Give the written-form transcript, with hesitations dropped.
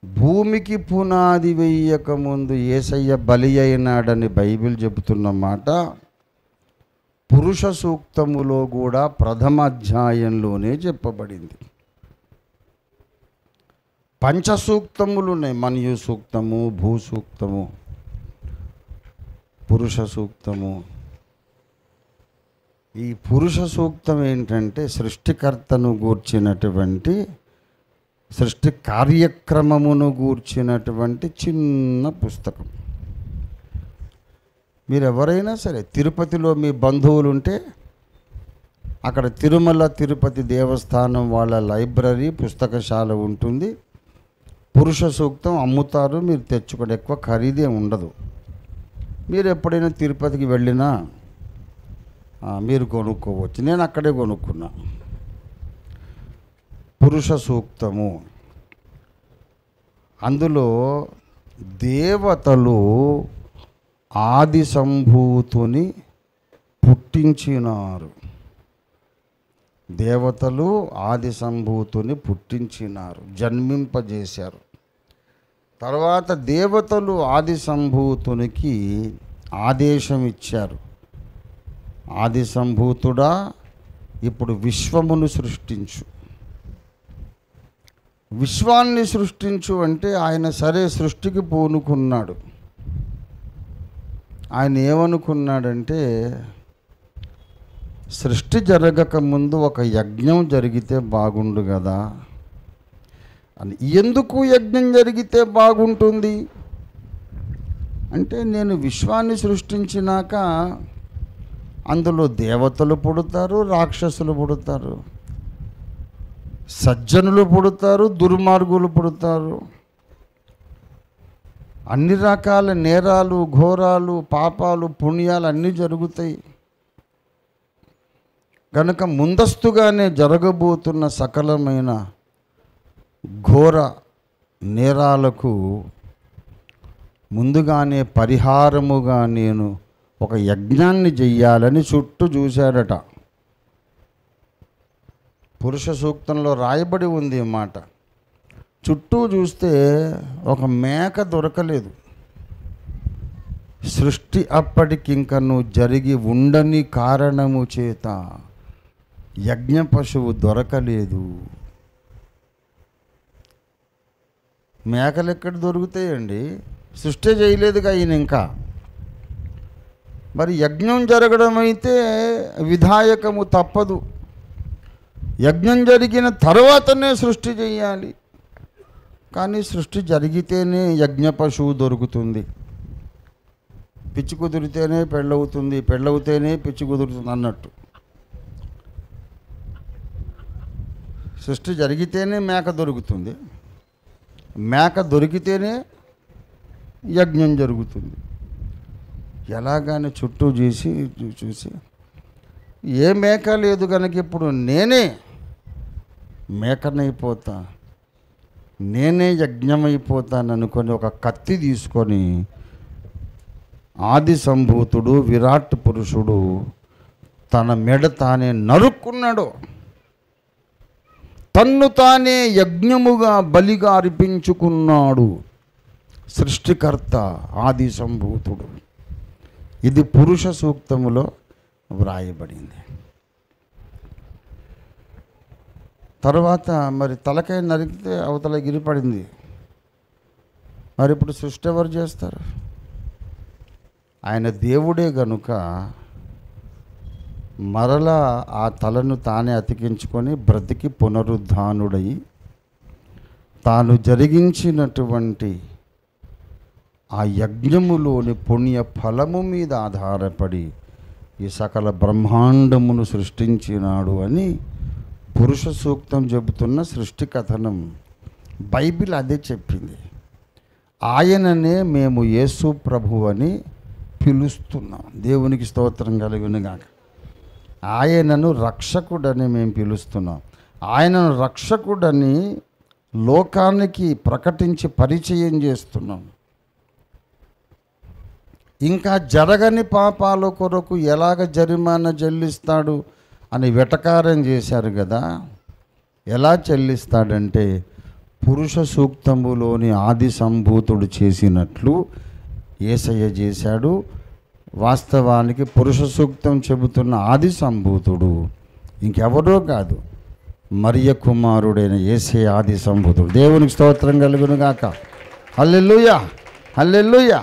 భూమికి పునాది వేయకముందు యేసయ్య బలి అయినాడని బైబిల్ చెబుతున్న మాట పురుష సూక్తములో కూడా ప్రథమ అధ్యాయంలోనే చెప్పబడింది. పంచసూక్తములు ఉన్నాయి. మన్యు సూక్తము, భూ సూక్తము, పురుష సూక్తము. ఈ పురుష సూక్తం ఏంటంటే సృష్టికర్తను గూర్చినటువంటి, సృష్టి కార్యక్రమమును గూర్చినటువంటి చిన్న పుస్తకం. మీరు ఎవరైనా సరే తిరుపతిలో మీ బంధువులు ఉంటే అక్కడ తిరుమల తిరుపతి దేవస్థానం వాళ్ళ లైబ్రరీ పుస్తకశాల ఉంటుంది. పురుష సూక్తం అమ్ముతారు, మీరు తెచ్చుకోండి. ఎక్కువ ఖరీదే ఉండదు. మీరు ఎప్పుడైనా తిరుపతికి వెళ్ళినా మీరు కొనుక్కోవచ్చు. నేను అక్కడే కొనుక్కున్నా. పురుష సూక్తము, అందులో దేవతలు ఆది సంభూతుని పుట్టించినారు. దేవతలు ఆది సంభూతుని పుట్టించినారు, జన్మింపజేశారు. తర్వాత దేవతలు ఆది సంభూతునికి ఆదేశం ఇచ్చారు. ఆది సంభూతుడా, ఇప్పుడు విశ్వమును సృష్టించు. విశ్వాన్ని సృష్టించు అంటే ఆయన సరే సృష్టికి పూనుకున్నాడు. ఆయన ఏమనుకున్నాడంటే సృష్టి జరగక ముందు ఒక యజ్ఞం జరిగితే బాగుండు కదా అని. ఎందుకు యజ్ఞం జరిగితే బాగుంటుంది అంటే, నేను విశ్వాన్ని సృష్టించినాక అందులో దేవతలు పుడతారు, రాక్షసులు పుడతారు, సజ్జనులు పుడతారు, దుర్మార్గులు పుడతారు. అన్ని రకాల నేరాలు, ఘోరాలు, పాపాలు, పుణ్యాలు అన్నీ జరుగుతాయి. కనుక ముందస్తుగానే జరగబోతున్న సకలమైన ఘోర నేరాలకు ముందుగానే పరిహారముగా నేను ఒక యజ్ఞాన్ని చెయ్యాలని చుట్టూ చూశాడట. పురుష సూక్తంలో రాయబడి ఉంది ఈ మాట. చుట్టూ చూస్తే ఒక మేక దొరకలేదు. సృష్టి అప్పటికింకను జరిగి ఉండని కారణము చేత యజ్ఞ పశువు దొరకలేదు. మేకలు ఎక్కడ దొరుకుతాయండి? సృష్టి చేయలేదుగా ఈయన ఇంకా. మరి యజ్ఞం జరగడం అయితే విధాయకము తప్పదు. యజ్ఞం జరిగిన తర్వాతనే సృష్టి చేయాలి. కానీ సృష్టి జరిగితేనే యజ్ఞ పశువు దొరుకుతుంది. పిచ్చి కుదిరితేనే పెళ్ళవుతుంది, పెళ్ళవుతేనే పిచ్చి కుదురుతుంది అన్నట్టు. సృష్టి జరిగితేనే మేక దొరుకుతుంది, మేక దొరికితేనే యజ్ఞం జరుగుతుంది. ఎలాగానే చుట్టూ చూసి ఏ మేక లేదు కనుక ఇప్పుడు నేనే మేకనైపోతా, నేనే యజ్ఞమైపోతాను అనుకొని ఒక కత్తి తీసుకొని ఆది సంభూతుడు విరాట్ పురుషుడు తన మెడ తానే నరుక్కున్నాడు. తన్ను తానే యజ్ఞముగా బలిగా అర్పించుకున్నాడు సృష్టికర్త ఆది సంభూతుడు. ఇది పురుష సూక్తములో వ్రాయబడింది. తర్వాత మరి తలకాయ నరికితే అవతల గిరిపడింది. మరి ఇప్పుడు సృష్టి ఎవరు చేస్తారు? ఆయన దేవుడే గనుక మరలా ఆ తలను తానే అతికించుకొని బ్రతికి పునరుద్ధానుడై తాను జరిగించినటువంటి ఆ యజ్ఞములోని పుణ్య ఫలము మీద ఆధారపడి ఈ సకల బ్రహ్మాండమును సృష్టించినాడు అని పురుష సూక్తం చెబుతున్న సృష్టి కథనం. బైబిల్ అదే చెప్పింది. ఆయననే మేము యేసు ప్రభు అని పిలుస్తున్నాం. దేవునికి స్తోత్రం కలుగునుగాక. ఆయనను రక్షకుడని మేము పిలుస్తున్నాం. ఆయనను రక్షకుడని లోకానికి ప్రకటించి పరిచయం చేస్తున్నాం. ఇంకా జరగని పాపాల కొరకు ఎలాగ జరిమానా చెల్లిస్తాడు అని వెటకారం చేశారు కదా. ఎలా చెల్లిస్తాడంటే పురుష సూక్తములోని ఆది సంభూతుడు చేసినట్లు యేసయ్య చేశాడు. వాస్తవానికి పురుష సూక్తం చెబుతున్న ఆది సంభూతుడు ఇంకెవరో కాదు, మరియ కుమారుడైన యేసయ్య ఆది సంభూతుడు. దేవునికి స్తోత్రం కలుగును గాక. హల్లెలూయా, హల్లెలూయా.